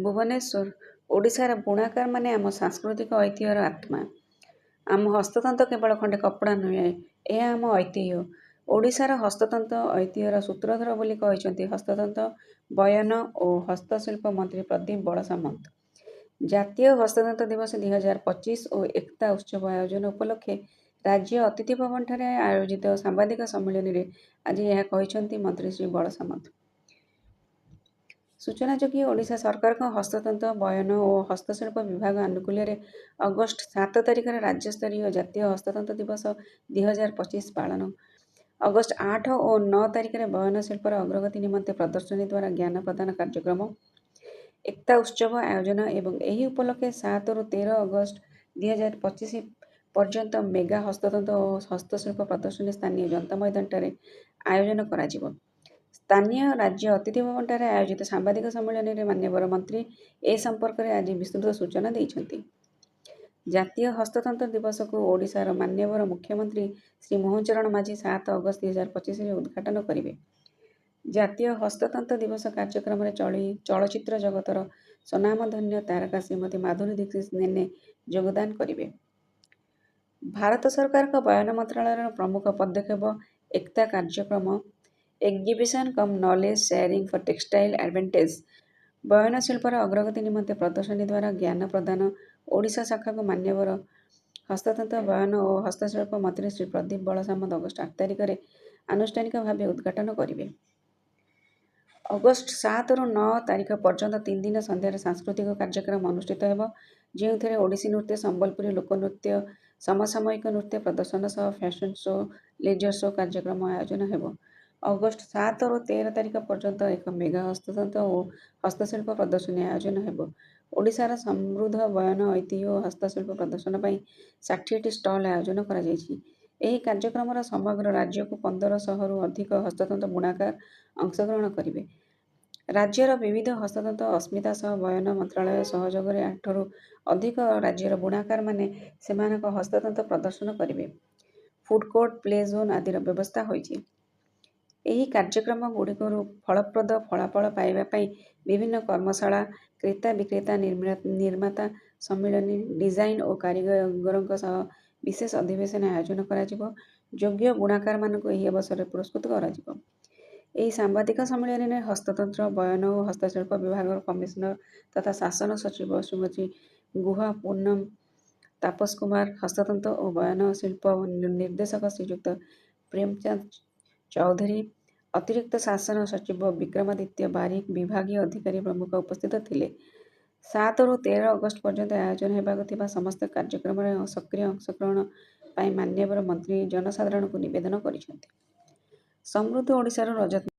ଭୁବନେଶ୍ୱର ଓଡ଼ିଶାର ବୁଣାକାରମାନେ ଆମ ସାଂସ୍କୃତିକ ଐତିହ୍ୟର ଆତ୍ମା। ଆମ ହସ୍ତତନ୍ତ କେବଳ ଖଣ୍ଡେ କପଡ଼ା ନୁହେଁ, ଏହା ଆମ ଐତିହ୍ୟ। ଓଡ଼ିଶାର ହସ୍ତତନ୍ତ ଐତିହ୍ୟର ସୂତ୍ରଧର ବୋଲି କହିଛନ୍ତି ହସ୍ତତନ୍ତ, ବୟନ ଓ ହସ୍ତଶିଳ୍ପ ମନ୍ତ୍ରୀ ପ୍ରଦୀପ ବଳସାମନ୍ତ। ଜାତୀୟ ହସ୍ତତନ୍ତ ଦିବସ 2025 ଓ ଏକତା ଉତ୍ସବ ଆୟୋଜନ ଉପଲକ୍ଷେ ରାଜ୍ୟ ଅତିଥି ଭବନଠାରେ ଆୟୋଜିତ ସାମ୍ବାଦିକ ସମ୍ମିଳନୀରେ ଆଜି ଏହା କହିଛନ୍ତି ମନ୍ତ୍ରୀ ଶ୍ରୀ ବଳସାମନ୍ତ। ସୂଚନାଯୋଗ୍ୟ, ଓଡ଼ିଶା ସରକାରଙ୍କ ହସ୍ତତନ୍ତ, ବୟନ ଓ ହସ୍ତଶିଳ୍ପ ବିଭାଗ ଆନୁକୂଲ୍ୟରେ ଅଗଷ୍ଟ 7 ତାରିଖରେ ରାଜ୍ୟସ୍ତରୀୟ ଜାତୀୟ ହସ୍ତତନ୍ତ ଦିବସ 2025 ପାଳନ। ଅଗଷ୍ଟ 8 ଓ 9 ତାରିଖରେ ବୟନ ଶିଳ୍ପର ଅଗ୍ରଗତି ନିମନ୍ତେ ପ୍ରଦର୍ଶନୀ ଦ୍ୱାରା ଜ୍ଞାନ ପ୍ରଦାନ କାର୍ଯ୍ୟକ୍ରମ, ଏକତା ଉତ୍ସବ ଆୟୋଜନ ଏବଂ ଏହି ଉପଲକ୍ଷେ 7 ରୁ 13 ଅଗଷ୍ଟ 2025 ପର୍ଯ୍ୟନ୍ତ ମେଗା ହସ୍ତତନ୍ତ ଓ ହସ୍ତଶିଳ୍ପ ପ୍ରଦର୍ଶନୀ ସ୍ଥାନୀୟ ଜନତା ମଇଦାନଠାରେ ଆୟୋଜନ କରାଯିବ। ସ୍ଥାନୀୟ ରାଜ୍ୟ ଅତିଥି ଭବନଠାରେ ଆୟୋଜିତ ସାମ୍ବାଦିକ ସମ୍ମିଳନୀରେ ମାନ୍ୟବର ମନ୍ତ୍ରୀ ଏ ସମ୍ପର୍କରେ ଆଜି ବିସ୍ତୃତ ସୂଚନା ଦେଇଛନ୍ତି। ଜାତୀୟ ହସ୍ତତନ୍ତ ଦିବସକୁ ଓଡ଼ିଶାର ମାନ୍ୟବର ମୁଖ୍ୟମନ୍ତ୍ରୀ ଶ୍ରୀ ମୋହନ ଚରଣ ମାଝୀ 7 ଅଗଷ୍ଟ 2025ରେ ଉଦ୍ଘାଟନ କରିବେ। ଜାତୀୟ ହସ୍ତତନ୍ତ ଦିବସ କାର୍ଯ୍ୟକ୍ରମରେ ଚଳଚ୍ଚିତ୍ର ଜଗତର ସ୍ୱନାମଧନ୍ୟ ତାରକା ଶ୍ରୀମତୀ ମାଧୁରୀ ଦୀକ୍ଷିତ ନେନେ ଯୋଗଦାନ କରିବେ। ଭାରତ ସରକାରଙ୍କ ବୟନ ମନ୍ତ୍ରଣାଳୟର ପ୍ରମୁଖ ପଦକ୍ଷେପ ଏକତା କାର୍ଯ୍ୟକ୍ରମ, ଏକ୍ଜିବିସନ୍ କମ୍ ନଲେଜ ସେୟାରିଂ ଫର ଟେକ୍ସଟାଇଲ ଆଡଭାଣ୍ଟେଜ। ବୟନ ଶିଳ୍ପର ଅଗ୍ରଗତି ନିମନ୍ତେ ପ୍ରଦର୍ଶନୀ ଦ୍ୱାରା ଜ୍ଞାନ ପ୍ରଦାନ। ଓଡ଼ିଶା ଶାଖାକୁ ମାନ୍ୟବର ହସ୍ତତନ୍ତ, ବୟନ ଓ ହସ୍ତଶିଳ୍ପ ମନ୍ତ୍ରୀ ଶ୍ରୀ ପ୍ରଦୀପ ବଳସାମନ୍ତ ଅଗଷ୍ଟ 8 ତାରିଖରେ ଆନୁଷ୍ଠାନିକ ଭାବେ ଉଦ୍ଘାଟନ କରିବେ। ଅଗଷ୍ଟ 7 ରୁ 9 ତାରିଖ ପର୍ଯ୍ୟନ୍ତ 3 ଦିନ ସନ୍ଧ୍ୟାରେ ସାଂସ୍କୃତିକ କାର୍ଯ୍ୟକ୍ରମ ଅନୁଷ୍ଠିତ ହେବ, ଯେଉଁଥିରେ ଓଡ଼ିଶୀ ନୃତ୍ୟ, ସମ୍ବଲପୁରୀ ଲୋକନୃତ୍ୟ, ସମସାମୟିକ ନୃତ୍ୟ ପ୍ରଦର୍ଶନ ସହ ଫ୍ୟାଶନ ଶୋ, ଲେଜର ଶୋ କାର୍ଯ୍ୟକ୍ରମ ଆୟୋଜନ ହେବ। ଅଗଷ୍ଟ 7 ରୁ 13 ତାରିଖ ପର୍ଯ୍ୟନ୍ତ ଏକ ମେଗା ହସ୍ତତନ୍ତ ଓ ହସ୍ତଶିଳ୍ପ ପ୍ରଦର୍ଶନୀ ଆୟୋଜନ ହେବ। ଓଡ଼ିଶାର ସମୃଦ୍ଧ ବୟନ ଐତିହ୍ୟ ଓ ହସ୍ତଶିଳ୍ପ ପ୍ରଦର୍ଶନ ପାଇଁ 60ଟି ଷ୍ଟଲ୍ ଆୟୋଜନ କରାଯାଇଛି। ଏହି କାର୍ଯ୍ୟକ୍ରମର ସମଗ୍ର ରାଜ୍ୟକୁ 1500ରୁ ଅଧିକ ହସ୍ତତନ୍ତ ବୁଣାକାର ଅଂଶଗ୍ରହଣ କରିବେ। ରାଜ୍ୟର ବିବିଧ ହସ୍ତତନ୍ତ ଅସ୍ମିତା ସହ ବୟନ ମନ୍ତ୍ରଣାଳୟ ସହଯୋଗରେ 8ରୁ ଅଧିକ ରାଜ୍ୟର ବୁଣାକାରମାନେ ସେମାନଙ୍କ ହସ୍ତତନ୍ତ ପ୍ରଦର୍ଶନ କରିବେ। ଫୁଡ୍ କୋର୍ଟ, ପ୍ଲେ ଜୋନ୍ ଆଦିର ବ୍ୟବସ୍ଥା ହୋଇଛି। ଏହି କାର୍ଯ୍ୟକ୍ରମ ଗୁଡ଼ିକରୁ ଫଳପ୍ରଦ ଫଳାଫଳ ପାଇବା ପାଇଁ ବିଭିନ୍ନ କର୍ମଶାଳା, କ୍ରେତା ବିକ୍ରେତା, ନିର୍ମାତା ସମ୍ମିଳନୀ, ଡିଜାଇନ ଓ କାରିଗରଙ୍କ ସହ ବିଶେଷ ଅଧିବେଶନ ଆୟୋଜନ କରାଯିବ। ଯୋଗ୍ୟ ବୁଣାକାରମାନଙ୍କୁ ଏହି ଅବସରରେ ପୁରସ୍କୃତ କରାଯିବ। ଏହି ସାମ୍ବାଦିକ ସମ୍ମିଳନୀରେ ହସ୍ତତନ୍ତ, ବୟନ ଓ ହସ୍ତଶିଳ୍ପ ବିଭାଗର କମିଶନର ତଥା ଶାସନ ସଚିବ ଶ୍ରୀମତୀ ଗୁହା ପୁନମ ତାପସ କୁମାର, ହସ୍ତତନ୍ତ ଓ ବୟନ ଶିଳ୍ପ ନିର୍ଦ୍ଦେଶକ ଶ୍ରୀଯୁକ୍ତ ପ୍ରେମଚାନ୍ଦ ଚୌଧୁରୀ, ଅତିରିକ୍ତ ଶାସନ ସଚିବ ବିକ୍ରମାଦିତ୍ୟ ବାରିକ, ବିଭାଗୀୟ ଅଧିକାରୀ ପ୍ରମୁଖ ଉପସ୍ଥିତ ଥିଲେ। 7 ରୁ 13 ଅଗଷ୍ଟ ପର୍ଯ୍ୟନ୍ତ ଆୟୋଜନ ହେବାକୁ ଥିବା ସମସ୍ତ କାର୍ଯ୍ୟକ୍ରମରେ ସକ୍ରିୟ ଅଂଶଗ୍ରହଣ ପାଇଁ ମାନ୍ୟବର ମନ୍ତ୍ରୀ ଜନସାଧାରଣଙ୍କୁ ନିବେଦନ କରିଛନ୍ତି। ସମୃଦ୍ଧ ଓଡ଼ିଶାର ରଜତ